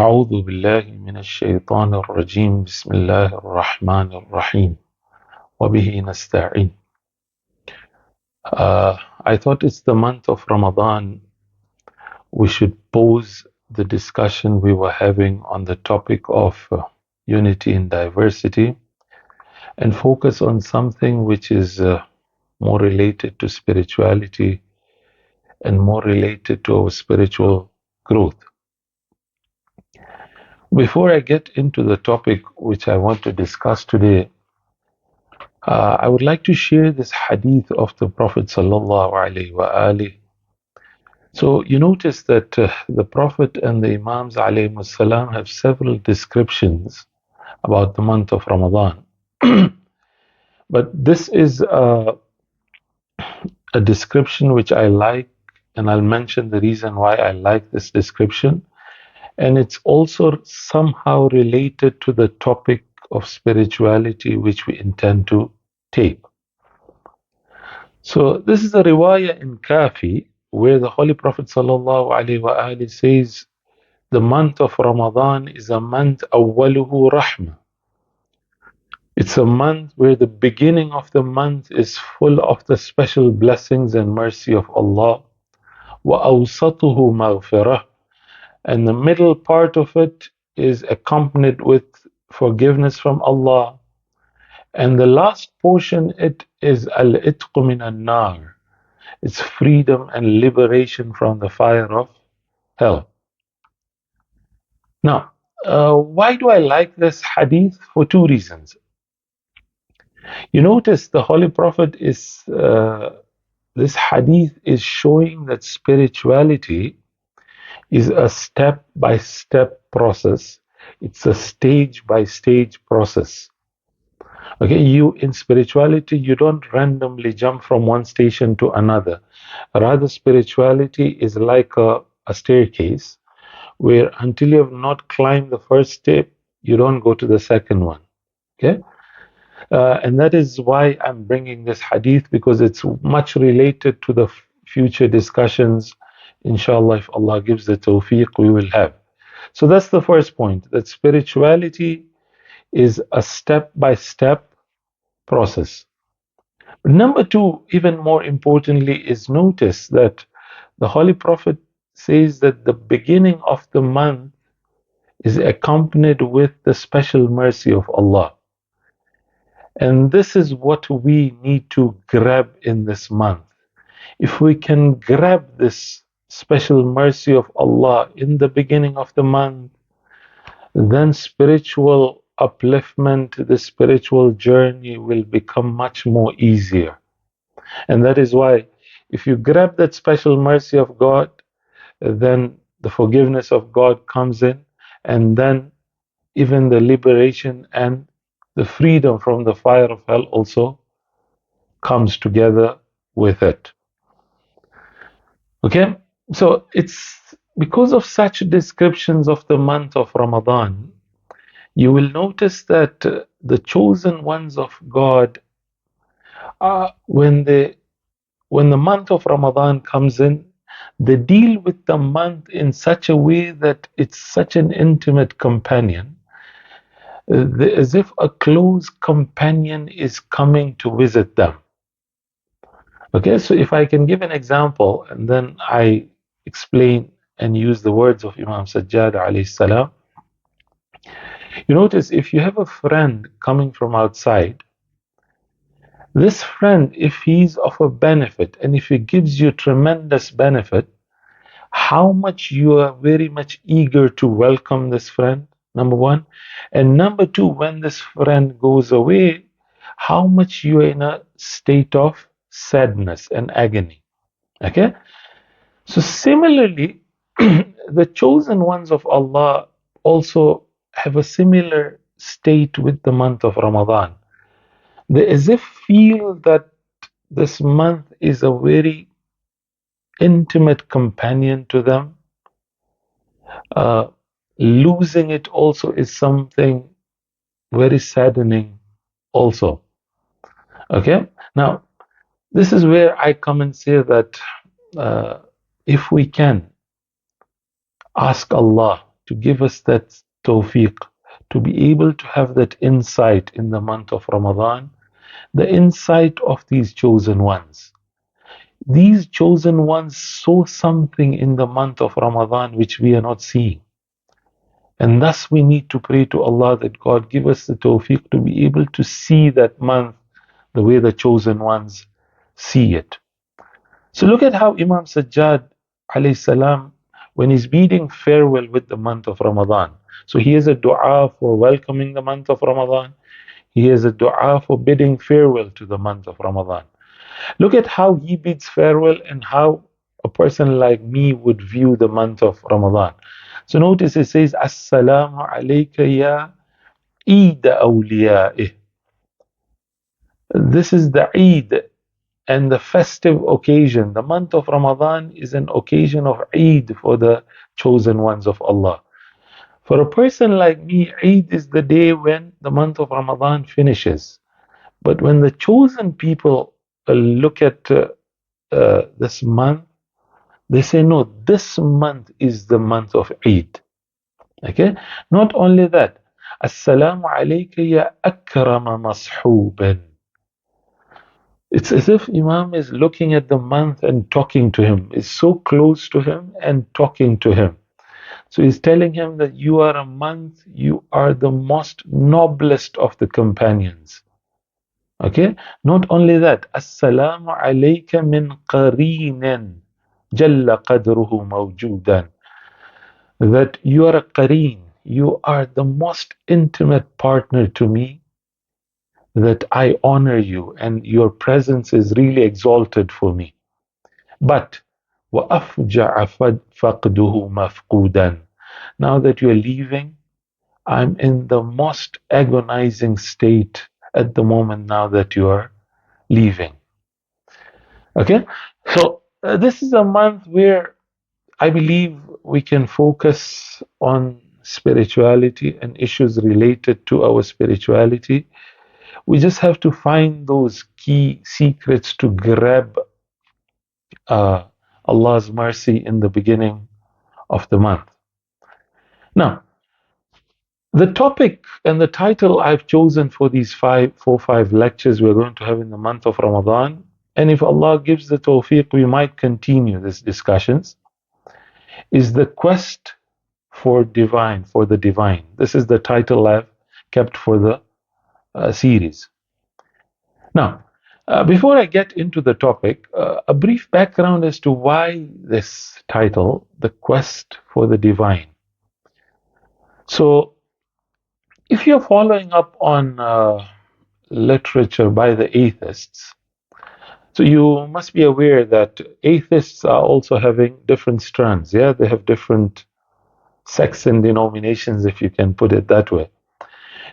أعوذ بالله من الشيطان الرجيم بسم الله الرحمن الرحيم وبه نستعين. I thought it's the month of Ramadan. We should pause the discussion we were having on the topic of unity in diversity and focus on something which is more related to spirituality and more related to our spiritual growth. Before I get into the topic which I want to discuss today, I would like to share this hadith of the Prophet sallallahu alaihi wasallam. So you notice that the Prophet and the Imams alayhi salam have several descriptions about the month of Ramadan. But this is a description which I like, and I'll mention the reason why I like this description. And it's also somehow related to the topic of spirituality which we intend to take. So this is a riwayah in Kafi where the Holy Prophet ﷺ says the month of Ramadan is a month awwaluhu rahmah. It's a month where the beginning of the month is full of the special blessings and mercy of Allah. Wa awsatuhu maghfirah. And the middle part of it is accompanied with forgiveness from Allah. And the last portion it is al-itqu min an-nar. It's freedom and liberation from the fire of hell. Now, why do I like this hadith? For two reasons. You notice the Holy Prophet this hadith is showing that spirituality is a step-by-step process. It's a stage-by-stage process. Okay, in spirituality, you don't randomly jump from one station to another. Rather, spirituality is like a staircase where until you have not climbed the first step, you don't go to the second one. Okay? And that is why I'm bringing this hadith, because it's much related to the future discussions. Inshallah, if Allah gives the tawfiq, we will have. So that's the first point, that spirituality is a step-by-step process. Number two, even more importantly, is notice that the Holy Prophet says that the beginning of the month is accompanied with the special mercy of Allah. And this is what we need to grab in this month. If we can grab this special mercy of Allah in the beginning of the month, then spiritual upliftment, the spiritual journey will become much more easier. And that is why if you grab that special mercy of God, then the forgiveness of God comes in, and then even the liberation and the freedom from the fire of hell also comes together with it. Okay, so it's because of such descriptions of the month of Ramadan, you will notice that the chosen ones of God, when the month of Ramadan comes in, they deal with the month in such a way that it's such an intimate companion, as if a close companion is coming to visit them. Okay, so if I can give an example, and then I explain and use the words of Imam Sajjad alayhi salam. You notice if you have a friend coming from outside, this friend, if he's of a benefit and if he gives you tremendous benefit, how much you are very much eager to welcome this friend, number one. And number two, when this friend goes away, how much you are in a state of sadness and agony. Okay? So similarly, the chosen ones of Allah also have a similar state with the month of Ramadan. They as if feel that this month is a very intimate companion to them. Losing it also is something very saddening also. Okay? Now, this is where I come and say that if we can ask Allah to give us that tawfiq, to be able to have that insight in the month of Ramadan, the insight of these chosen ones. These chosen ones saw something in the month of Ramadan which we are not seeing. And thus we need to pray to Allah that God give us the tawfiq to be able to see that month the way the chosen ones see it. So look at how Imam Sajjad alayhi salam, when he's bidding farewell with the month of Ramadan. So he has a dua for welcoming the month of Ramadan. He has a dua for bidding farewell to the month of Ramadan. Look at how he bids farewell and how a person like me would view the month of Ramadan. So notice it says, Assalamu alayka ya Eid awliyaih. This is the Eid and the festive occasion. The month of Ramadan is an occasion of Eid for the chosen ones of Allah. For a person like me, Eid is the day when the month of Ramadan finishes. But when the chosen people look at this month, they say, no, this month is the month of Eid. Okay? Not only that, Assalamu alayka ya akrama mashuban. It's as if Imam is looking at the month and talking to him, is so close to him and talking to him. So he's telling him that you are a month, you are the most noblest of the companions. Okay? Not only that, Assalamu alayka min qareenin jalla qadruhu mawjudan. That you are a qareen, you are the most intimate partner to me, that I honor you and your presence is really exalted for me. But وَأَفْجَعَ فَقْدُهُ مَفْقُودًا. Now that you're leaving, I'm in the most agonizing state at the moment now that you're leaving. Okay? So this is a month where I believe we can focus on spirituality and issues related to our spirituality. We just have to find those key secrets to grab uh, Allah's mercy in the beginning of the month. Now, the topic and the title I've chosen for these 5 lectures we're going to have in the month of Ramadan, and if Allah gives the tawfiq, we might continue these discussions, is the quest for divine, for the divine. This is the title I've kept for the series. Now, before I get into the topic, a brief background as to why this title, The Quest for the Divine. So, if you're following up on literature by the atheists, so you must be aware that atheists are also having different strands. Yeah, they have different sects and denominations, if you can put it that way.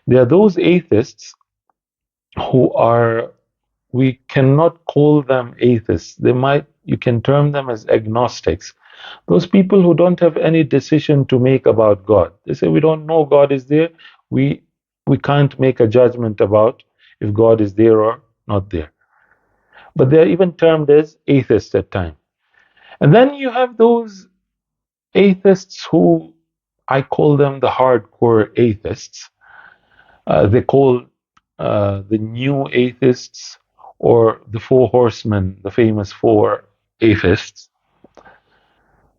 There are those atheists who are, we cannot call them atheists. You can term them as agnostics. Those people who don't have any decision to make about God. They say we don't know God is there. We can't make a judgment about if God is there or not there. But they're even termed as atheists at times. And then you have those atheists who I call them the hardcore atheists. They call the new atheists or the four horsemen, the famous four atheists.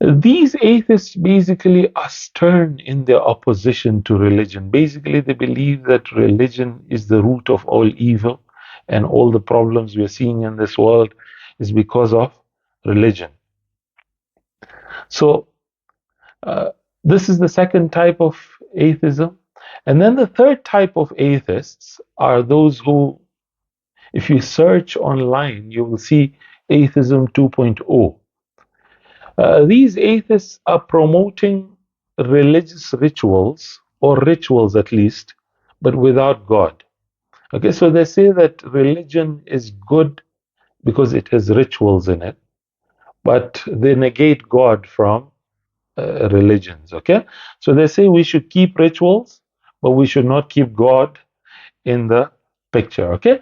These atheists basically are stern in their opposition to religion. Basically, they believe that religion is the root of all evil, and all the problems we are seeing in this world is because of religion. So, this is the second type of atheism. And then the third type of atheists are those who, if you search online, you will see Atheism 2.0. These atheists are promoting religious rituals, or rituals at least, but without God. Okay, so they say that religion is good because it has rituals in it, but they negate God from religions. Okay, so they say we should keep rituals, but we should not keep God in the picture. Okay,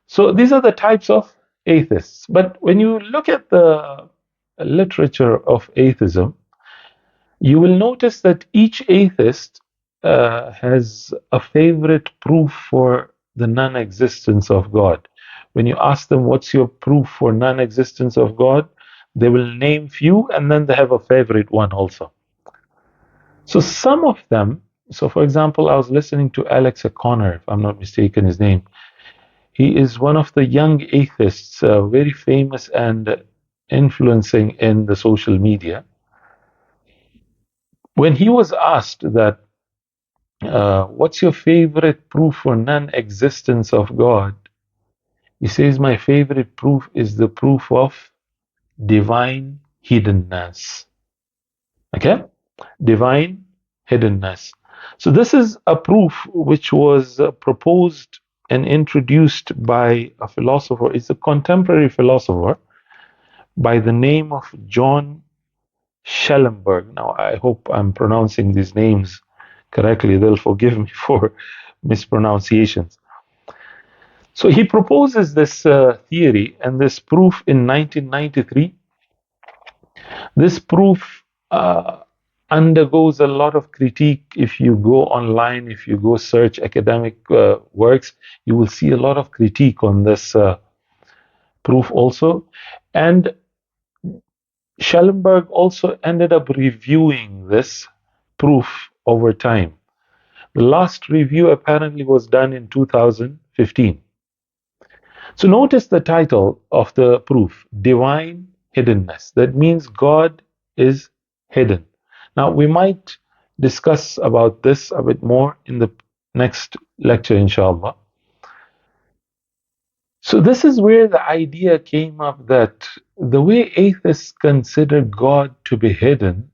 so these are the types of atheists. But when you look at the literature of atheism, You will notice that each atheist has a favorite proof for the non existence of God. When you ask them, what's your proof for non existence of God? They will name few and then they have a favorite one also. So some of them, so for example, I was listening to Alex O'Connor, if I'm not mistaken his name. He is one of the young atheists, very famous and influencing in the social media. When he was asked that, what's your favorite proof for non-existence of God? He says, my favorite proof is the proof of divine hiddenness. Okay? Divine hiddenness. So this is a proof which was proposed and introduced by a philosopher. It's a contemporary philosopher by the name of John Schellenberg. Now, I hope I'm pronouncing these names correctly. They'll forgive me for mispronunciations. So he proposes this theory and this proof in 1993. This proof undergoes a lot of critique. If you go online, if you go search academic works, you will see a lot of critique on this proof also. And Schellenberg also ended up reviewing this proof over time. The last review apparently was done in 2015. So notice the title of the proof, Divine Hiddenness. That means God is hidden. Now we might discuss about this a bit more in the next lecture, inshallah. So this is where the idea came up that the way atheists consider God to be hidden,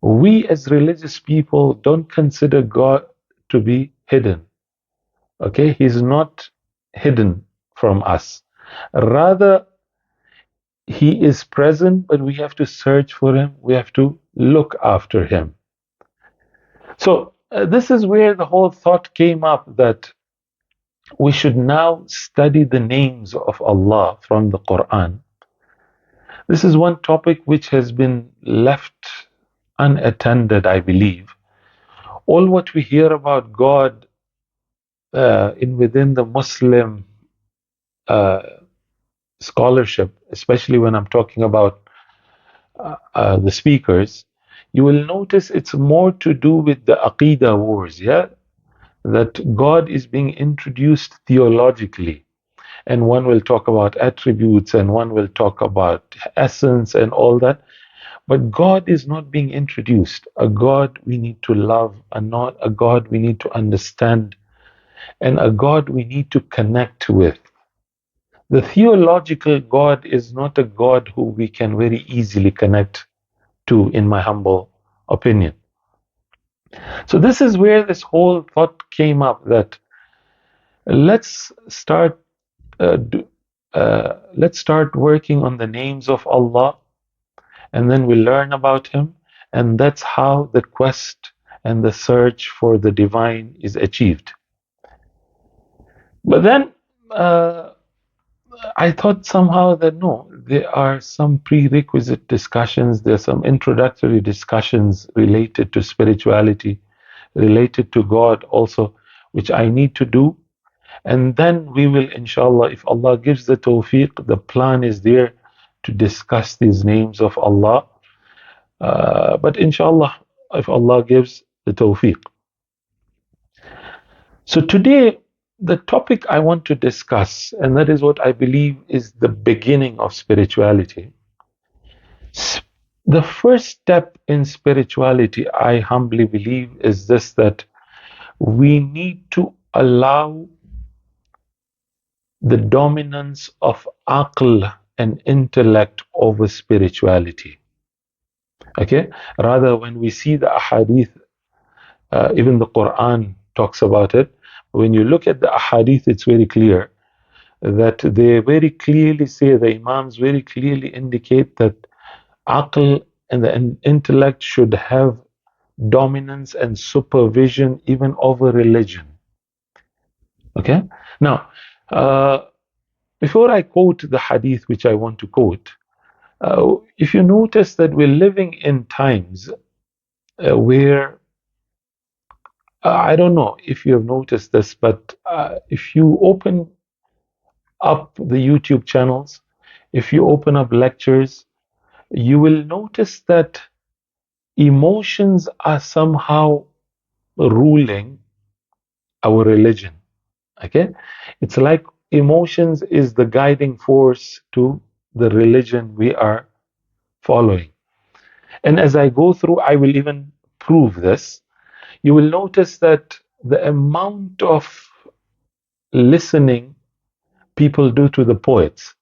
we as religious people don't consider God to be hidden. Okay, he's not hidden from us. Rather, he is present, but we have to search for him. We have to look after him. So this is where the whole thought came up that we should now study the names of Allah from the Quran. This is one topic which has been left unattended, I believe. All what we hear about God in within the Muslim uh, scholarship, especially when I'm talking about the speakers, you will notice it's more to do with the Aqidah wars, yeah? That God is being introduced theologically. And one will talk about attributes and one will talk about essence and all that. But God is not being introduced. A God we need to love, and not a God we need to understand, and a God we need to connect with. The theological God is not a God who we can very easily connect to, in my humble opinion. So this is where this whole thought came up that let's start let's start working on the names of Allah, and then we learn about Him, and that's how the quest and the search for the divine is achieved. But then I thought somehow that no, there are some prerequisite discussions, there are some introductory discussions related to spirituality, related to God also, which I need to do. And then we will, inshallah, if Allah gives the tawfiq, the plan is there to discuss these names of Allah. But inshallah, if Allah gives the tawfiq. So today, the topic I want to discuss, and that is what I believe is the beginning of spirituality. The first step in spirituality, I humbly believe, is this, that we need to allow the dominance of aql and intellect over spirituality. Okay? Rather, when we see the ahadith, even the Quran talks about it. When you look at the ahadith, it's very clear that they very clearly say, the Imams very clearly indicate that aql and the intellect should have dominance and supervision even over religion. Okay? Now, before I quote the hadith which I want to quote, If you notice that we're living in times where I don't know if you have noticed this, but if you open up the YouTube channels, if you open up lectures, you will notice that emotions are somehow ruling our religion. Okay? It's like emotions is the guiding force to the religion we are following. And as I go through, I will even prove this. You will notice that the amount of listening people do to the poets.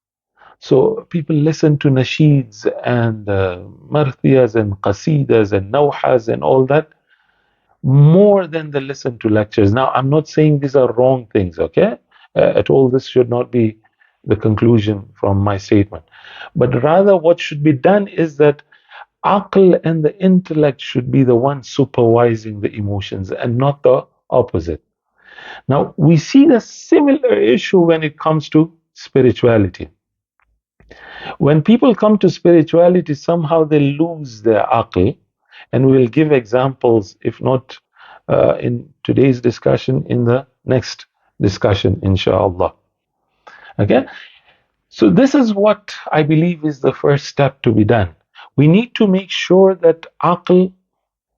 So people listen to nasheeds and marthiyas and qasidas and nawhas and all that more than they listen to lectures. Now, I'm not saying these are wrong things, okay? At all, this should not be the conclusion from my statement. But rather, what should be done is that aql and the intellect should be the one supervising the emotions and not the opposite. Now, we see the similar issue when it comes to spirituality. When people come to spirituality, somehow they lose their aql, and we'll give examples, if not in today's discussion, in the next discussion, inshallah. Okay? So, this is what I believe is the first step to be done. We need to make sure that aql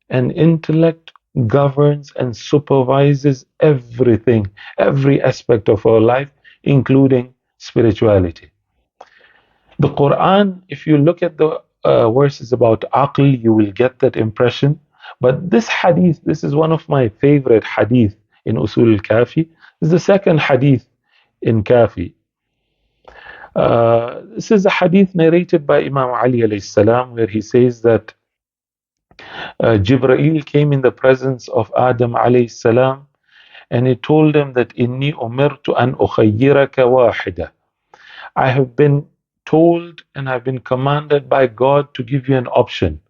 and intellect governs and supervises everything, every aspect of our life, including spirituality. The Quran, if you look at the verses about aql, you will get that impression. But this hadith, this is one of my favorite hadith in Usul al-Kafi. This is the second hadith in Kafi. This is a hadith narrated by Imam Ali alayhi salam, where he says that Jibreel came in the presence of Adam alayhi salam, and he told him that inni umirtu an ukhayyiraka wahida. I have been told and I've been commanded by God to give you an option.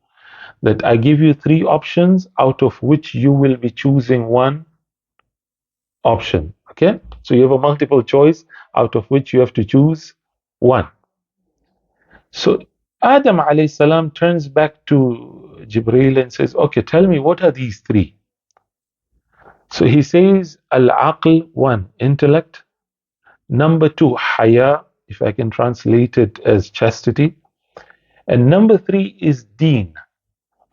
That I give you three options out of which you will be choosing one option. Okay? So you have a multiple choice out of which you have to choose one. So Adam alayhi salam turns back to Jibreel and says, okay, tell me, what are these three? So he says, al-aql, one, intellect. Number two, haya, if I can translate it as chastity. And number three is deen,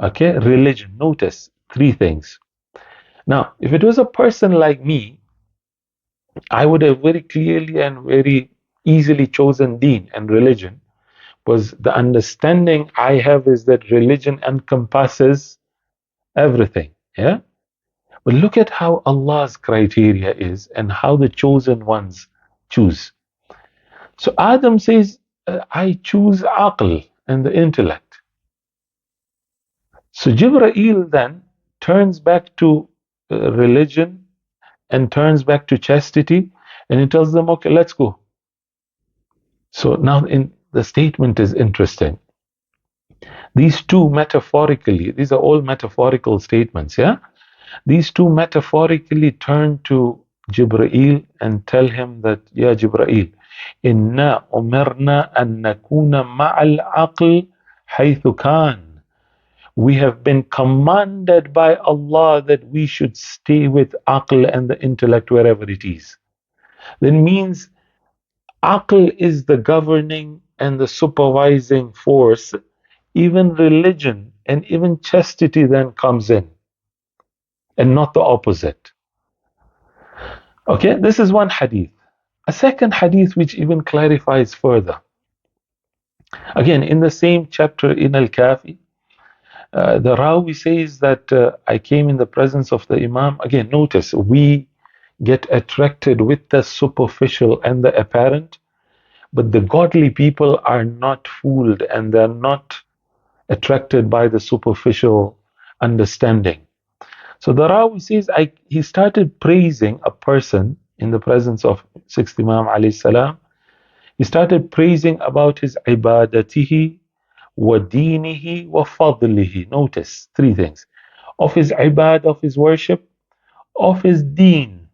okay, religion. Notice three things. Now, if it was a person like me, I would have very clearly and very easily chosen deen and religion, because the understanding I have is that religion encompasses everything. Yeah. But look at how Allah's criteria is and how the chosen ones choose. So Adam says, I choose aql and the intellect. So Jibreel then turns back to religion and turns back to chastity, and he tells them, okay, let's go. So now in the statement is interesting. These two metaphorically, these are all metaphorical statements, yeah? These two metaphorically turn to Jibreel and tell him that, Ya Jibreel, inna umirna an nakuna ma'al aql haythu kan. We have been commanded by Allah that we should stay with aql and the intellect wherever it is. That means aql is the governing and the supervising force. Even religion and even chastity then comes in, and not the opposite. Okay, this is one hadith. A second hadith which even clarifies further. Again, in the same chapter in Al-Kafi, the Rawi says that I came in the presence of the Imam. Again, notice, we get attracted with the superficial and the apparent, but the godly people are not fooled and they're not attracted by the superficial understanding. So the Rawi says, he started praising a person in the presence of sixth Imam alayhi salam. He started praising about his ibadatihi wa dinihi wa fadlihi. Notice three things: of his ibad, of his worship, of his deen,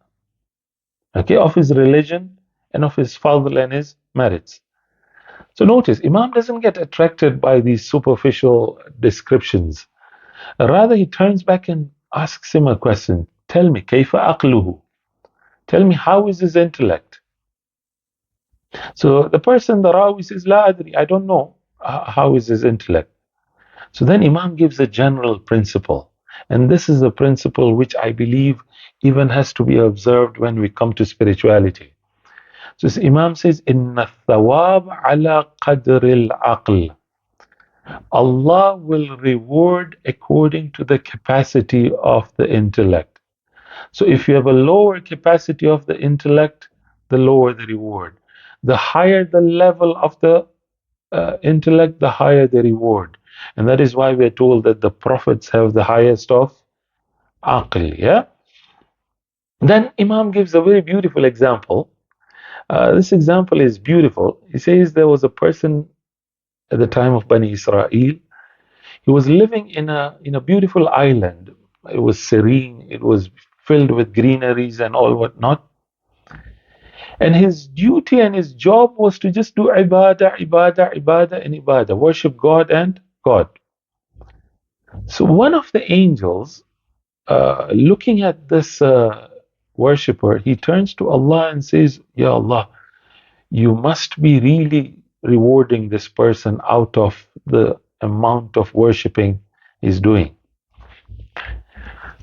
okay, of his religion, and of his fadl and his merits. So notice, Imam doesn't get attracted by these superficial descriptions. Rather, he turns back and asks him a question. Tell me, كيف عقله? Tell me, how is his intellect? So the person, the Rawi says, لا أدري, I don't know. How is his intellect? So then Imam gives a general principle. And this is a principle which I believe even has to be observed when we come to spirituality. So Imam says, إن الثواب على قدر العقل. Allah will reward according to the capacity of the intellect. So if you have a lower capacity of the intellect, the lower the reward. The higher the level of the intellect, the higher the reward. And that is why we're told that the prophets have the highest of aql. Yeah. Then Imam gives a very beautiful example. This example is beautiful. He says there was a person at the time of Bani Israel. He was living in a beautiful island. It was serene. It was filled with greeneries and all whatnot. And his duty and his job was to just do ibadah, ibadah, ibadah, and ibadah, worship God and God. So one of the angels, looking at this worshipper, he turns to Allah and says, Ya Allah, you must be really rewarding this person out of the amount of worshipping he's doing.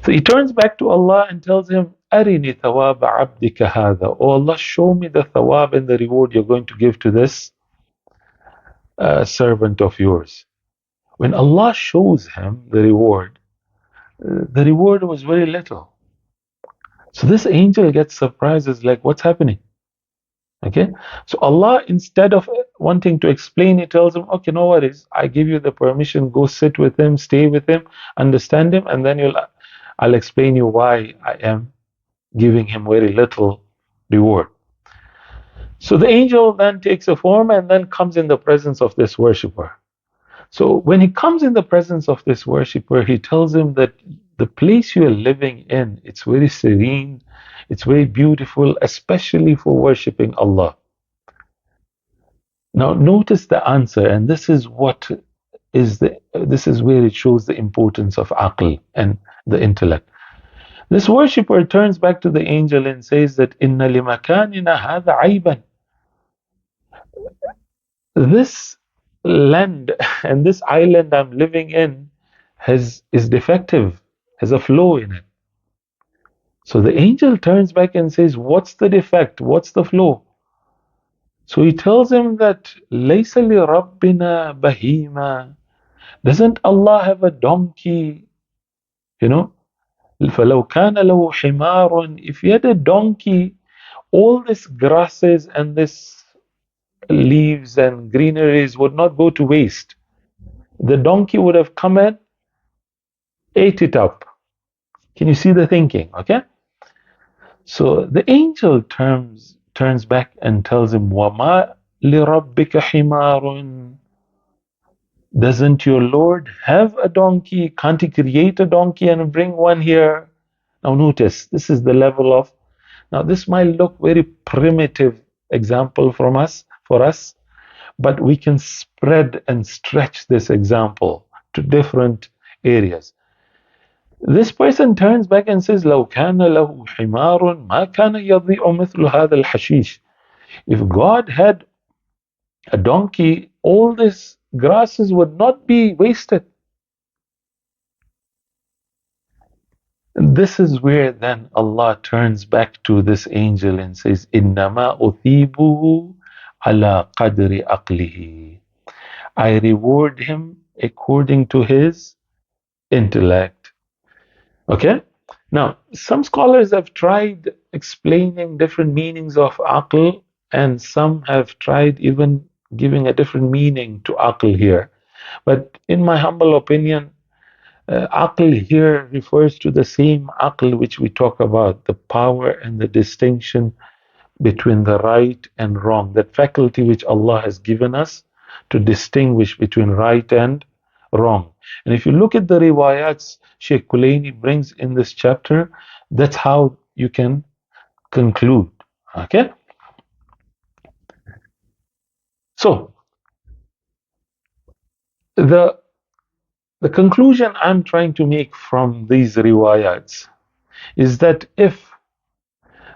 So he turns back to Allah and tells him, Arini thawab abdika hadha. Oh Allah, show me the thawab and the reward you're going to give to this servant of yours. When Allah shows him the reward was very little. So this angel gets surprised, is like, what's happening? Okay. So Allah, instead of wanting to explain, He tells him, okay, no worries. I give you the permission. Go sit with him, stay with him, understand him, and then I'll explain you why I am giving him very little reward. So the angel then takes a form and then comes in the presence of this worshipper. So when he comes in the presence of this worshipper, he tells him that the place you are living in, it's very serene, it's very beautiful, especially for worshipping Allah. Now notice the answer, and this is where it shows the importance of aql and the intellect. This worshipper turns back to the angel and says that inna limakanina hadha ayban. This land and this island I'm living in is defective, has a flaw in it. So the angel turns back and says, what's the defect? What's the flaw? So he tells him that لَيْسَ لِرَبِّنَا بَهِيمًا. Doesn't Allah have a donkey? You know, فَلَوْ كَانَ لَهُ حِمَارٌ. If he had a donkey, all these grasses and this leaves and greeneries would not go to waste. The donkey would have come and ate it up. Can you see the thinking? Okay. So the angel turns back and tells him, وَمَا لِرَبِّكَ حِمَارٌ. Doesn't your Lord have a donkey? Can't he create a donkey and bring one here? Now notice, this is the level of, now this might look very primitive example for us, but we can spread and stretch this example to different areas. This person turns back and says, لو كان له حمار ما كان يضيع مثل هذا الحشيش. If God had a donkey, all these grasses would not be wasted. And this is where then Allah turns back to this angel and says, إِنَّمَا أُثِيبُهُ عَلَى قَدْرِ أَقْلِهِ. I reward him according to his intellect. Okay? Now, some scholars have tried explaining different meanings of aql, and some have tried even giving a different meaning to aql here. But in my humble opinion, aql here refers to the same aql which we talk about, the power and the distinction between the right and wrong, that faculty which Allah has given us to distinguish between right and wrong. And if you look at the riwayats Sheikh Kulaini brings in this chapter, that's how you can conclude. Okay? So, The, the conclusion I'm trying to make from these riwayats is that if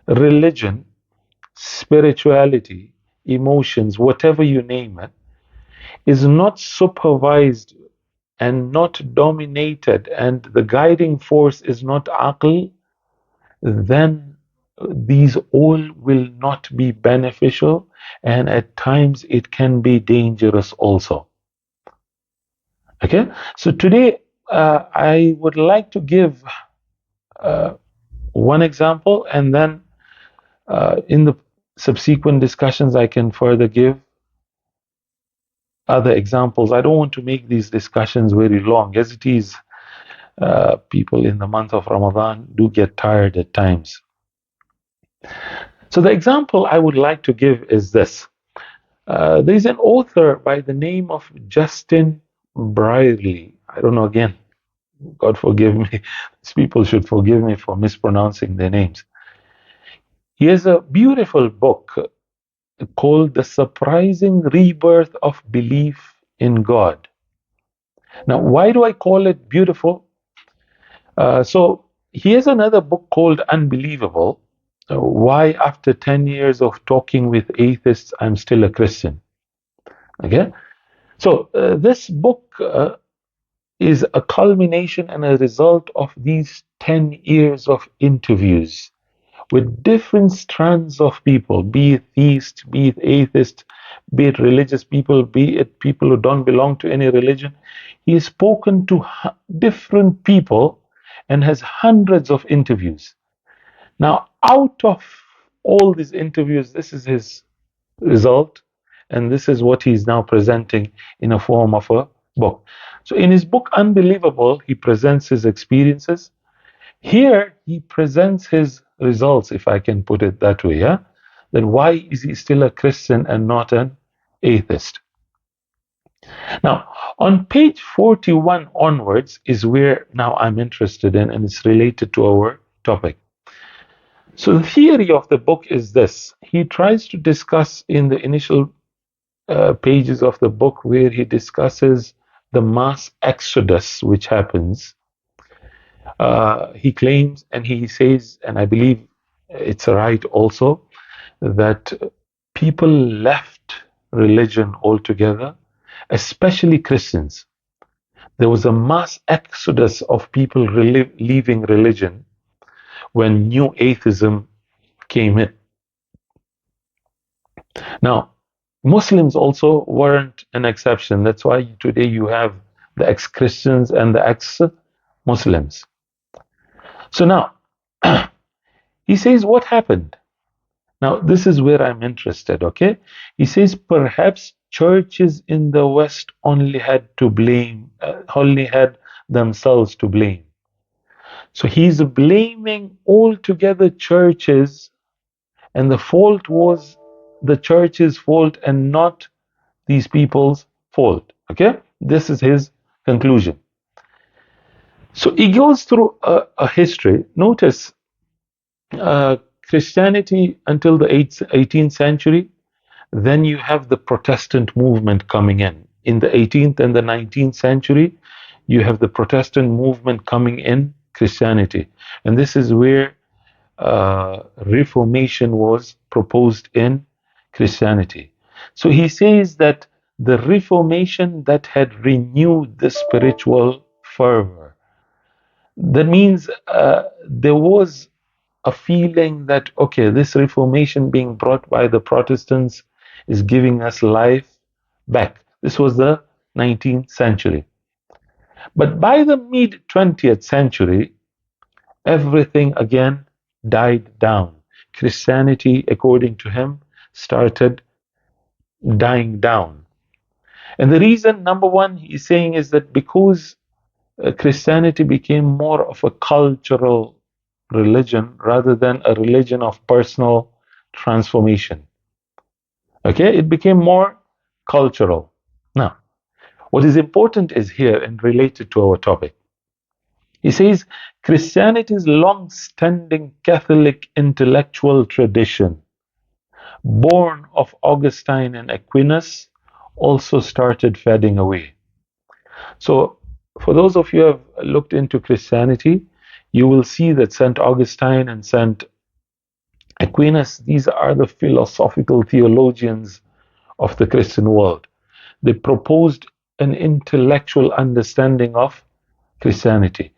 religion, spirituality, emotions, whatever you name it, is not supervised and not dominated, and the guiding force is not aql, then these all will not be beneficial, and at times it can be dangerous also. Okay, so today I would like to give uh, one example, and then in the subsequent discussions I can further give other examples. I don't want to make these discussions very long, as it is. People in the month of Ramadan do get tired at times. So the example I would like to give is this. There's an author by the name of Justin Brierley. I don't know, again, God forgive me. These people should forgive me for mispronouncing their names. He has a beautiful book called The Surprising Rebirth of Belief in God. Now, why do I call it beautiful? So he has another book called Unbelievable. Why, after 10 years of talking with atheists, I'm still a Christian. Okay? So this book is a culmination and a result of these 10 years of interviews with different strands of people, be it theist, be it atheist, be it religious people, be it people who don't belong to any religion. He has spoken to different people and has hundreds of interviews. Now, out of all these interviews, this is his result, and this is what he's now presenting in a form of a book. So, in his book, Unbelievable, he presents his experiences. Here, he presents his results, if I can put it that way. Yeah? Then why is he still a Christian and not an atheist? Now, on page 41 onwards is where now I'm interested in, and it's related to our topic. So, the theory of the book is this. He tries to discuss in the initial pages of the book where he discusses the mass exodus which happens. He claims and he says, and I believe it's right also, that people left religion altogether, especially Christians. There was a mass exodus of people leaving religion when new atheism came in. Now, Muslims also weren't an exception. That's why today you have the ex-Christians and the ex-Muslims. So now, he says, what happened? Now, this is where I'm interested, okay? He says, perhaps churches in the West only had themselves to blame. So he's blaming altogether churches, and the fault was the church's fault and not these people's fault. Okay, this is his conclusion. So he goes through a history. Notice Christianity until the 18th century. Then you have the Protestant movement coming in. In the 18th and the 19th century, you have the Protestant movement coming in Christianity, and this is where Reformation was proposed in Christianity. So he says that the Reformation that had renewed the spiritual fervor. That means there was a feeling that, okay, this Reformation being brought by the Protestants is giving us life back. This was the 19th century. But by the mid 20th century, everything again died down. Christianity, according to him, started dying down. And the reason, number one, he's saying, is that because Christianity became more of a cultural religion rather than a religion of personal transformation. Okay, it became more cultural. Now, what is important is here and related to our topic. He says Christianity's long standing Catholic intellectual tradition, born of Augustine and Aquinas, also started fading away. So, for those of you who have looked into Christianity, you will see that St. Augustine and St. Aquinas, these are the philosophical theologians of the Christian world. They proposed an intellectual understanding of Christianity.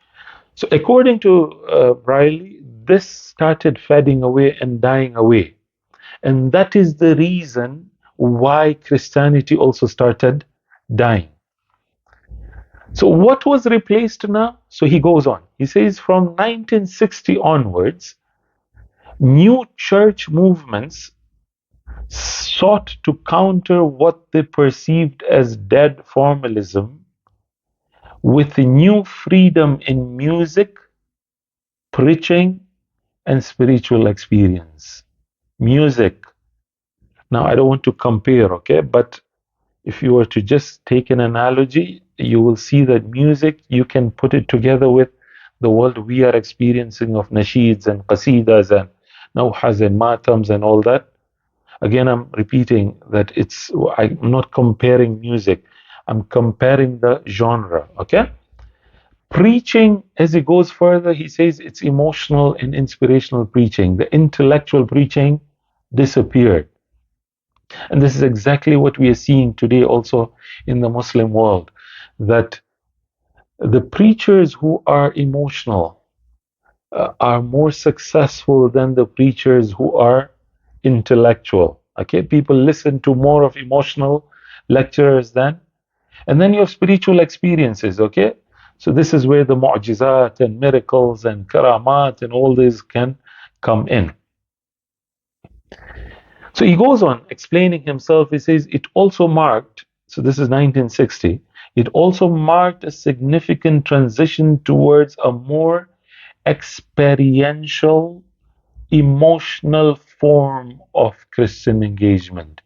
So, according to Riley, this started fading away and dying away. And that is the reason why Christianity also started dying. So, what was replaced now? So, he goes on. He says from 1960 onwards, new church movements sought to counter what they perceived as dead formalism with a new freedom in music, preaching, and spiritual experience. Music. Now, I don't want to compare, okay? But if you were to just take an analogy, you will see that music, you can put it together with the world we are experiencing of nasheeds and qasidas and nawhas and matams and all that. Again, I'm repeating that I'm not comparing music, I'm comparing the genre, okay? Preaching, as he goes further, he says it's emotional and inspirational preaching. The intellectual preaching disappeared. And this is exactly what we are seeing today also in the Muslim world, that the preachers who are emotional are more successful than the preachers who are intellectual. Okay, people listen to more of emotional lecturers than, and then you have spiritual experiences. Okay, so this is where the mu'jizat and miracles and karamat and all this can come in. So he goes on explaining himself. He says it also marked, so this is 1960, it also marked a significant transition towards a more experiential, emotional form of Christian engagement.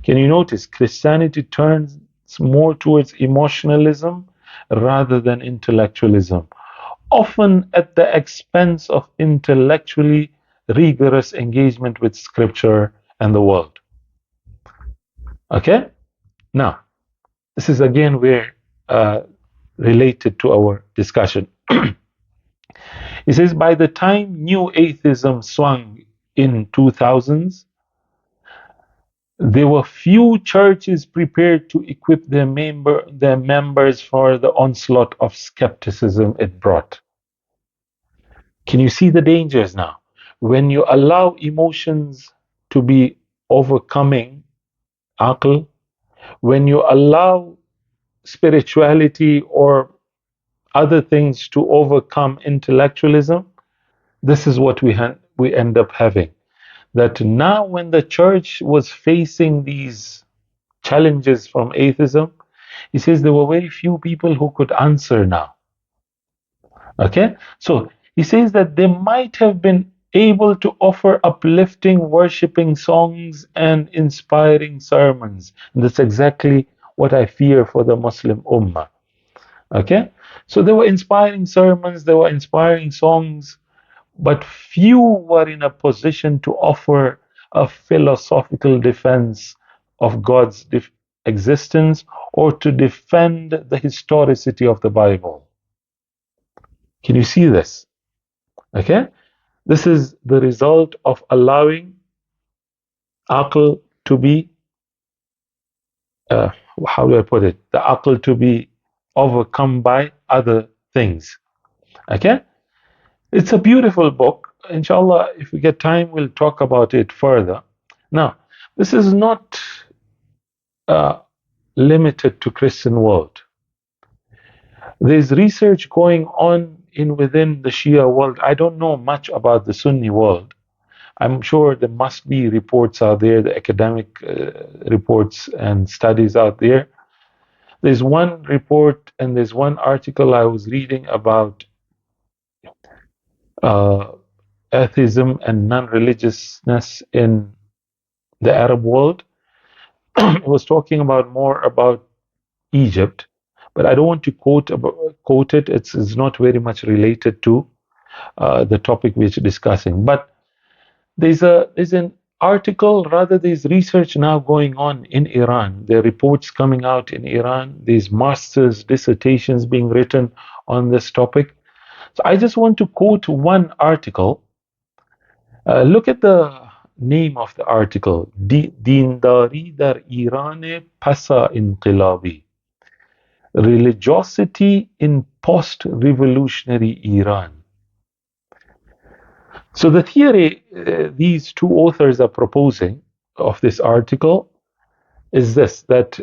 Can you notice Christianity turns more towards emotionalism rather than intellectualism, often at the expense of intellectually rigorous engagement with scripture and the world. Okay? Now, this is again where related to our discussion. He says, by the time new atheism swung in 2000s, there were few churches prepared to equip their members for the onslaught of skepticism it brought. Can you see the dangers now? When you allow emotions to be overcoming aql, when you allow spirituality or other things to overcome intellectualism, this is what we end up having. That now, when the church was facing these challenges from atheism, he says there were very few people who could answer now. Okay? So he says that they might have been able to offer uplifting, worshiping songs and inspiring sermons. And that's exactly what I fear for the Muslim Ummah. Okay? So there were inspiring sermons, there were inspiring songs, but few were in a position to offer a philosophical defense of God's existence or to defend the historicity of the Bible. Can you see this? Okay? This is the result of allowing aql to be, how do I put it? The aql to be overcome by other things. Okay? It's a beautiful book. Inshallah, if we get time, we'll talk about it further. Now, this is not limited to Christian world. There's research going on within the Shia world. I don't know much about the Sunni world. I'm sure there must be reports out there, the academic reports and studies out there. There's one report and there's one article I was reading about atheism and non-religiousness in the Arab world. It was talking about more about Egypt, but I don't want to quote it. It's not very much related to the topic we're discussing. But there's an article, rather, there's research now going on in Iran. There are reports coming out in Iran. There's master's dissertations being written on this topic. So I just want to quote one article. Look at the name of the article. Dindari dar Iran pasa inqilabi. Religiosity in post-revolutionary Iran. So the theory these two authors are proposing of this article is this, that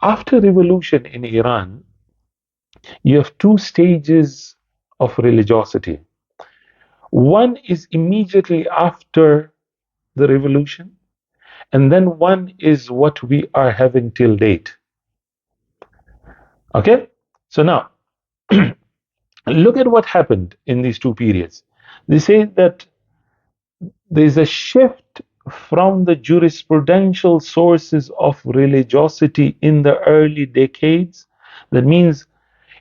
after revolution in Iran, you have two stages of religiosity. One is immediately after the revolution, and then one is what we are having till date. Okay? So now, look at what happened in these two periods. They say that there's a shift from the jurisprudential sources of religiosity in the early decades. That means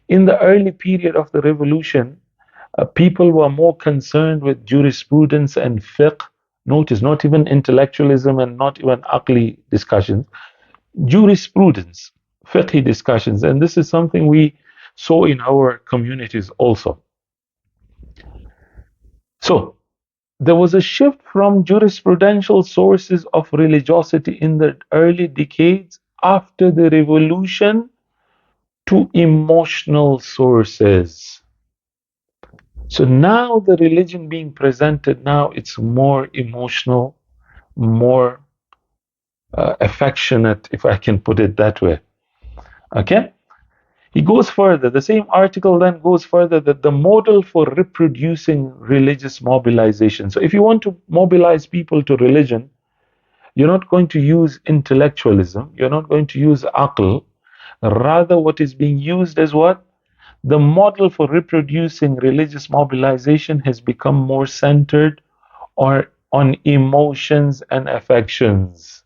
in the early period of the revolution, people were more concerned with jurisprudence and fiqh. Notice, not even intellectualism and not even aqli discussions, jurisprudence, fiqh discussions. And this is something we saw in our communities also. So, there was a shift from jurisprudential sources of religiosity in the early decades after the revolution to emotional sources. So now the religion being presented now, it's more emotional, more affectionate, if I can put it that way. Okay? He goes further. The same article then goes further that the model for reproducing religious mobilization. So if you want to mobilize people to religion, you're not going to use intellectualism, you're not going to use aql. Rather, what is being used as what? The model for reproducing religious mobilization has become more centered or on emotions and affections.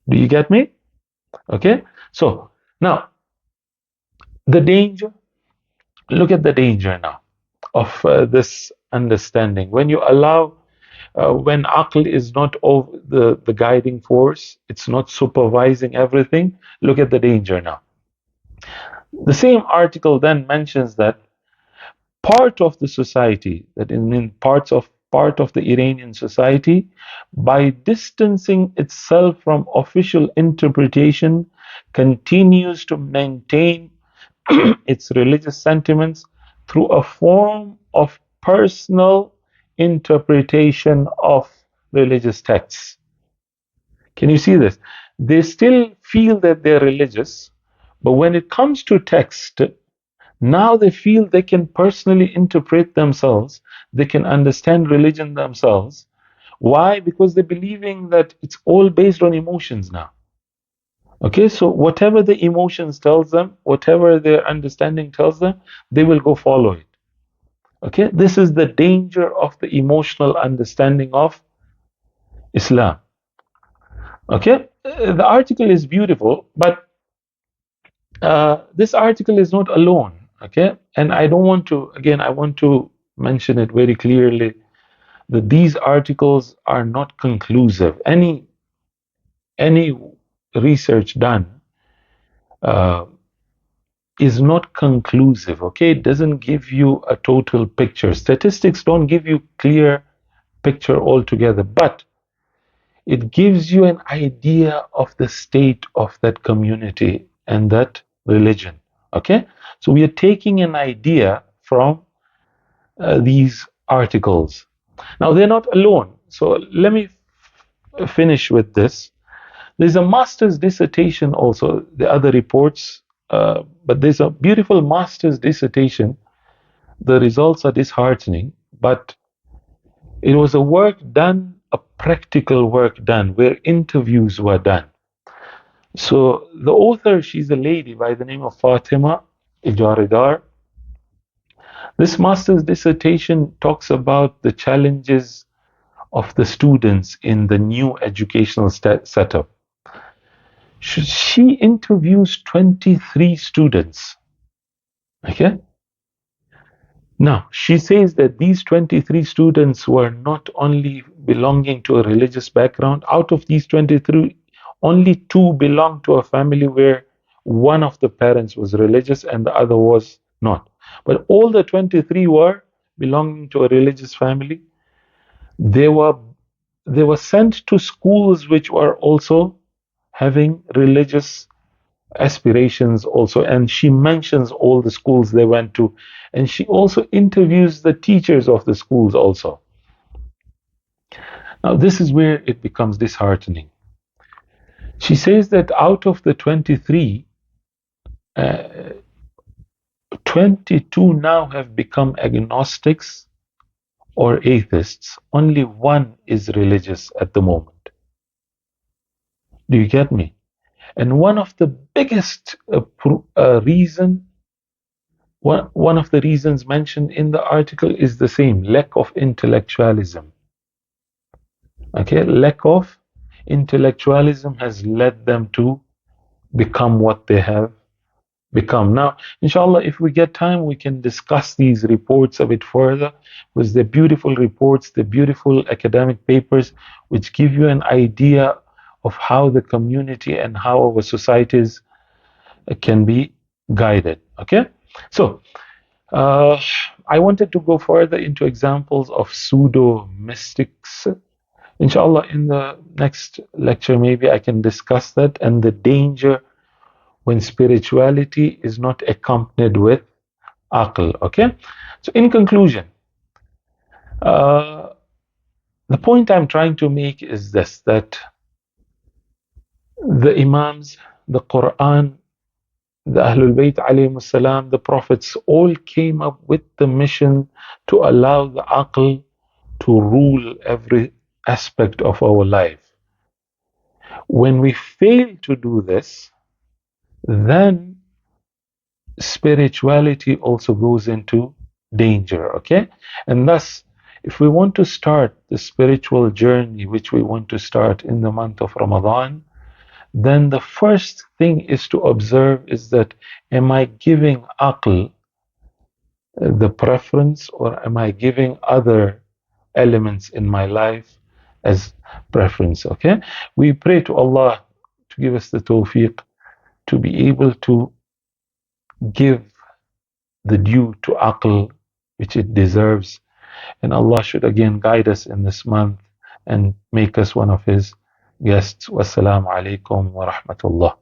Do you get me? Okay. So now the danger. Look at the danger now of this understanding. When you allow, when aql is not over the guiding force, it's not supervising everything. Look at the danger now. The same article then mentions that part of the society, that in part of the Iranian society, by distancing itself from official interpretation, continues to maintain its religious sentiments through a form of personal interpretation of religious texts. Can you see this? They still feel that they're religious, but when it comes to text, now they feel they can personally interpret themselves, they can understand religion themselves. Why? Because they're believing that it's all based on emotions now. Okay, so whatever the emotions tells them, whatever their understanding tells them, they will go follow it. Okay, this is the danger of the emotional understanding of Islam. Okay, the article is beautiful, but this article is not alone. Okay, and I don't want to, again, I want to mention it very clearly that these articles are not conclusive. Any research done uh, is not conclusive. Okay, it doesn't give you a total picture. Statistics don't give you clear picture altogether, but it gives you an idea of the state of that community and that religion. Okay, so we are taking an idea from these articles. Now they're not alone. So let me finish with this. There's a master's dissertation also, the other reports, but there's a beautiful master's dissertation. The results are disheartening, but it was a work done, a practical work done, where interviews were done. So the author, she's a lady by the name of Fatima Ijaridar. This master's dissertation talks about the challenges of the students in the new educational setup. She interviews 23 students. Okay? Now, she says that these 23 students were not only belonging to a religious background, out of these 23, only two belonged to a family where one of the parents was religious and the other was not. But all the 23 were belonging to a religious family. They were they were sent to schools which were also having religious aspirations also, and she mentions all the schools they went to, and she also interviews the teachers of the schools also. Now this is where it becomes disheartening. She says that out of the 23, uh, 22 now have become agnostics or atheists. Only one is religious at the moment. Do you get me? And one of the biggest reason, one of the reasons mentioned in the article is the same: lack of intellectualism. Okay, lack of intellectualism has led them to become what they have become. Now, inshallah, if we get time, we can discuss these reports a bit further, with the beautiful reports, the beautiful academic papers, which give you an idea of how the community and how our societies can be guided. Okay, so I wanted to go further into examples of pseudo mystics. Inshallah, in the next lecture, maybe I can discuss that and the danger when spirituality is not accompanied with aql. Okay, so in conclusion, uh, the point I'm trying to make is this: that the Imams, the Quran, the Ahlul Bayt alayhim salam, the Prophets all came up with the mission to allow the aql to rule every aspect of our life. When we fail to do this, then spirituality also goes into danger. Okay, and thus, if we want to start the spiritual journey which we want to start in the month of Ramadan, then the first thing is to observe is that, am I giving aql the preference, or am I giving other elements in my life as preference? Okay, we pray to Allah to give us the tawfiq to be able to give the due to aql which it deserves, and Allah should again guide us in this month and make us one of His guests. Wassalamu alaikum wa rahmatullah.